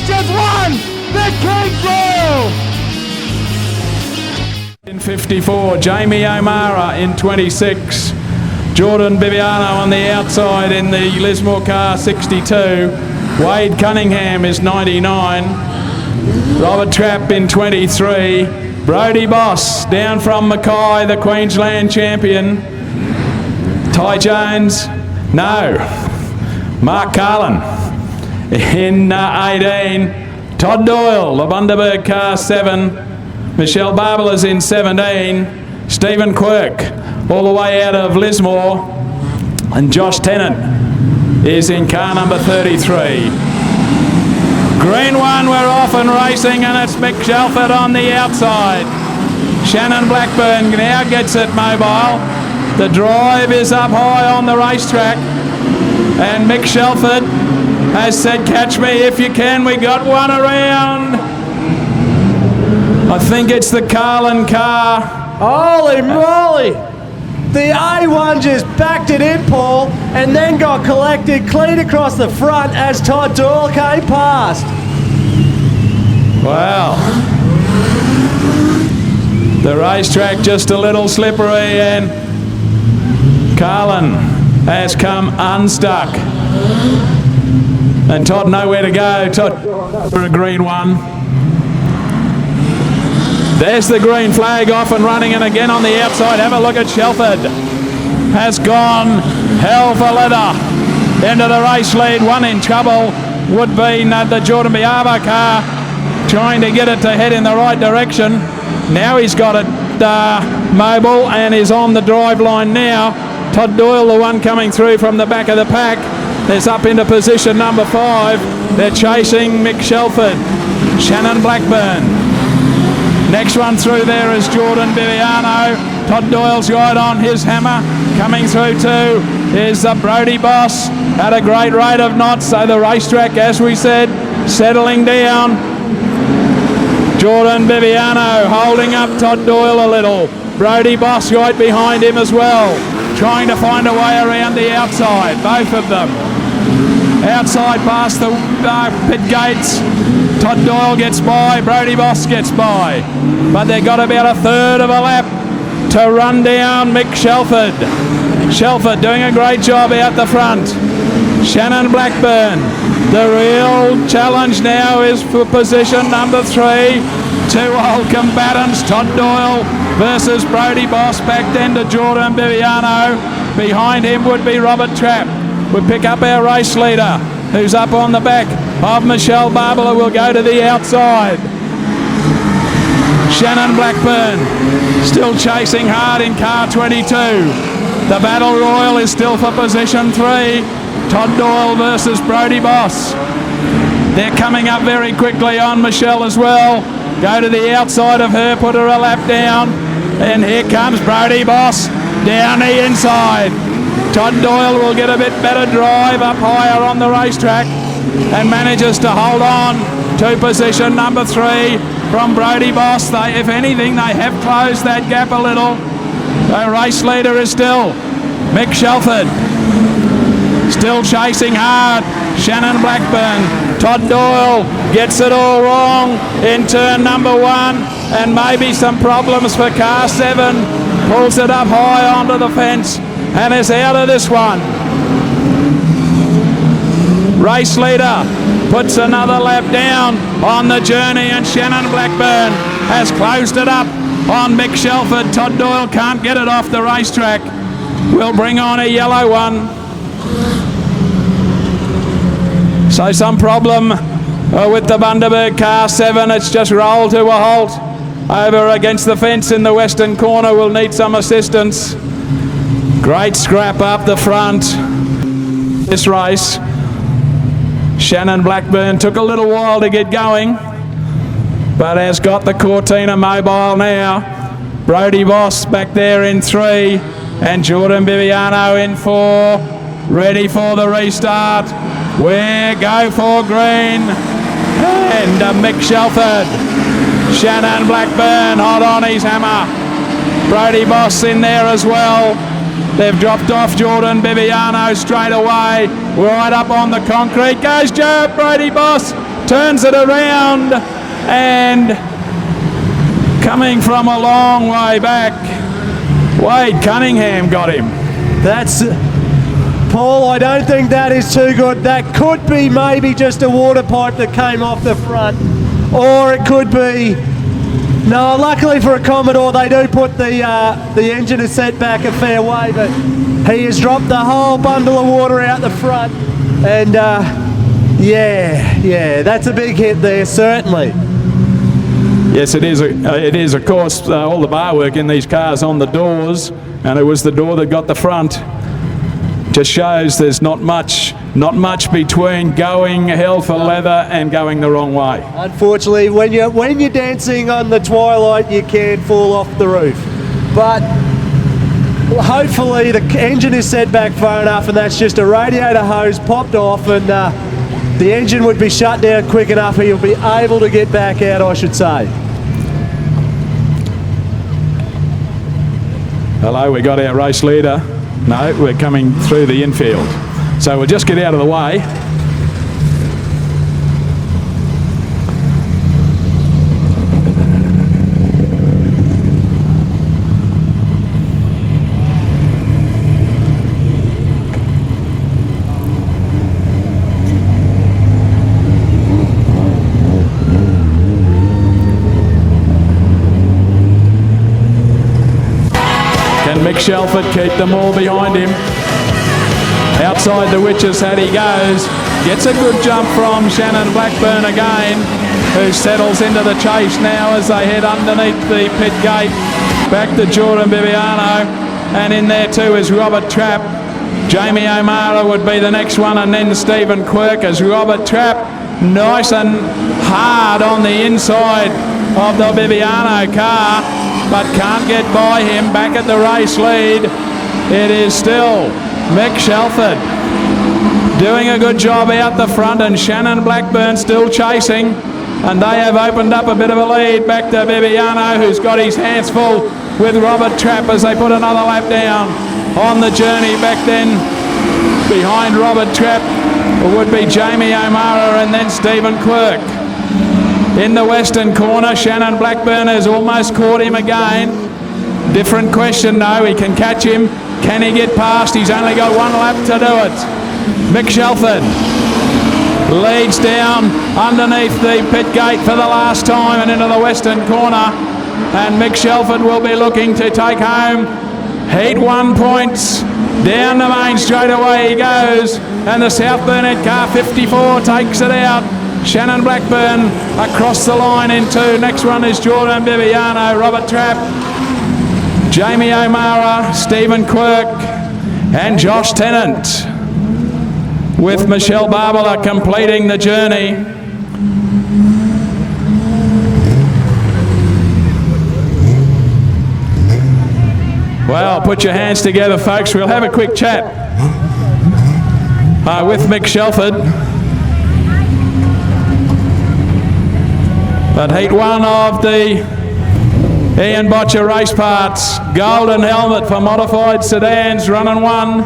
just won the King Royal. In 54, Jamie O'Mara in 26. Jordan Bibiano on the outside in the Lismore car 62. Wade Cunningham is 99. Robert Trapp in 23. Brodie Boss down from Mackay, the Queensland champion. Ty Jones, no. Mark Carlin in 18. Todd Doyle, the Bundaberg car 7. Michelle Barbala's in 17. Stephen Quirk all the way out of Lismore. And Josh Tennant is in car number 33. Green one, we're off and racing, and it's Mick Shelford on the outside. Shannon Blackburn now gets it mobile. The drive is up high on the racetrack, and Mick Shelford has said, catch me if you can. We got one around. I think it's the Carlin car. Holy moly! The A1 just backed it in, Paul, and then got collected clean across the front as Todd Doyle came past. Wow. The racetrack just a little slippery, and Carlin has come unstuck. And Todd nowhere to go. Todd for a green one. There's the green flag off and running, and again on the outside. Have a look at Shelford. Has gone hell for leather into the race lead. One in trouble would be the Jordan Biava car, trying to get it to head in the right direction. Now he's got it mobile and is on the drive line now. Todd Doyle, the one coming through from the back of the pack, is up into position number 5. They're chasing Mick Shelford. Shannon Blackburn. Next one through there is Jordan Bibiano. Todd Doyle's got on his hammer. Coming through too is Brodie Boss at a great rate of knots. So the racetrack, as we said, settling down. Jordan Bibiano holding up Todd Doyle a little. Brodie Boss right behind him as well, trying to find a way around the outside, both of them. Outside past the pit gates. Todd Doyle gets by, Brodie Boss gets by. But they've got about a third of a lap to run down Mick Shelford. Shelford doing a great job out the front. Shannon Blackburn. The real challenge now is for position number 3. Two old combatants, Todd Doyle versus Brodie Boss. Back then to Jordan Bibiano. Behind him would be Robert Trapp. We pick up our race leader, who's up on the back of Michelle Barbala. Will go to the outside. Shannon Blackburn still chasing hard in car 22. The battle royal is still for position 3. Todd Doyle versus Brodie Boss. They're coming up very quickly on Michelle as well. Go to the outside of her, put her a lap down, and here comes Brodie Boss down the inside. Todd Doyle will get a bit better drive up higher on the racetrack and manages to hold on to position number 3 from Brodie Boss. If anything, they have closed that gap a little. The race leader is still Mick Shelford. Still chasing hard, Shannon Blackburn. Todd Doyle gets it all wrong in turn number 1, and maybe some problems for car 7. Pulls it up high onto the fence and is out of this one. Race leader puts another lap down on the journey, and Shannon Blackburn has closed it up on Mick Shelford. Todd Doyle can't get it off the racetrack. We'll bring on a yellow one. So some problem with the Bundaberg car 7. It's just rolled to a halt over against the fence in the western corner. We'll need some assistance. Great scrap up the front this race. Shannon Blackburn took a little while to get going, but has got the Cortina mobile now. Brodie Boss back there in 3, and Jordan Bibiano in 4, ready for the restart. We go for green, and Mick Shelford. Shannon Blackburn hot on his hammer. Brodie Boss in there as well. They've dropped off Jordan Bibiano straight away. Right up on the concrete goes Brodie Boss. turns it around, and coming from a long way back, Wade Cunningham got him. That's... Paul, I don't think that is too good. That could be maybe just a water pipe that came off the front, or it could be... No, luckily for a Commodore, they do put the engine is set back a fair way, but he has dropped the whole bundle of water out the front, and yeah, that's a big hit there, certainly. Yes, it is. It is, of course, all the bar work in these cars on the doors, and it was the door that got the front. Just shows there's not much between going hell for leather and going the wrong way. Unfortunately, when you're dancing on the twilight, you can fall off the roof. But hopefully the engine is set back far enough, and that's just a radiator hose popped off, and the engine would be shut down quick enough. He'll be able to get back out, I should say. Hello, we got our race leader. No, we're coming through the infield. So we'll just get out of the way. Can Mick Shelford keep them all behind him? Outside the Witch's Hat he goes. Gets a good jump from Shannon Blackburn again, who settles into the chase now as they head underneath the pit gate. Back to Jordan Bibiano, and in there too is Robert Trapp. Jamie O'Mara would be the next one, and then Stephen Quirk as Robert Trapp, nice and hard on the inside of the Bibiano car, but can't get by him. Back at the race lead, it is still Mick Shelford doing a good job out the front, and Shannon Blackburn still chasing, and they have opened up a bit of a lead. Back to Bibiano, who's got his hands full with Robert Trapp as they put another lap down on the journey. Back then behind Robert Trapp would be Jamie O'Mara and then Stephen Quirk. In the western corner, Shannon Blackburn has almost caught him again. Different question though, he can catch him. Can he get past? He's only got one lap to do it. Mick Shelford leads down underneath the pit gate for the last time and into the western corner. And Mick Shelford will be looking to take home Heat 1 points. Down the main straight away he goes. And the South Burnett car 54 takes it out. Shannon Blackburn across the line in two. Next one is Jordan Bibiano, Robert Trapp, Jamie O'Mara, Stephen Quirk and Josh Tennant, with Michelle Barbara completing the journey. Well, put your hands together folks, we'll have a quick chat with Mick Shelford. But Heat 1 of the Ian Boettcher race parts, golden helmet for modified sedans, running 1.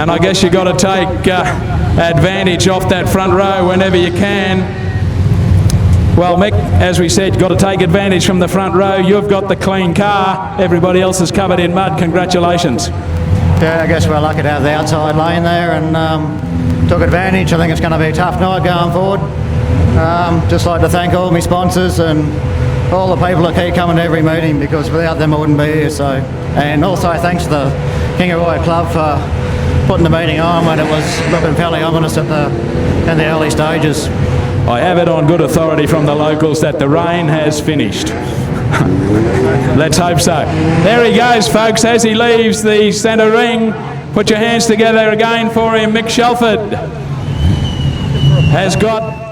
And I guess you got to take advantage off that front row whenever you can. Well, Mick, as we said, got to take advantage from the front row. You've got the clean car. Everybody else is covered in mud. Congratulations. Yeah, I guess we're lucky to have the outside lane there and took advantage. I think it's going to be a tough night going forward. Just like to thank all my sponsors and all the people that keep coming to every meeting, because without them I wouldn't be here. So, and also thanks to the Kingaroy Club for putting the meeting on when it was looking fairly ominous in the early stages. I have it on good authority from the locals that the rain has finished. Let's hope so. There he goes, folks, as he leaves the centre ring. Put your hands together again for him. Mick Shelford has got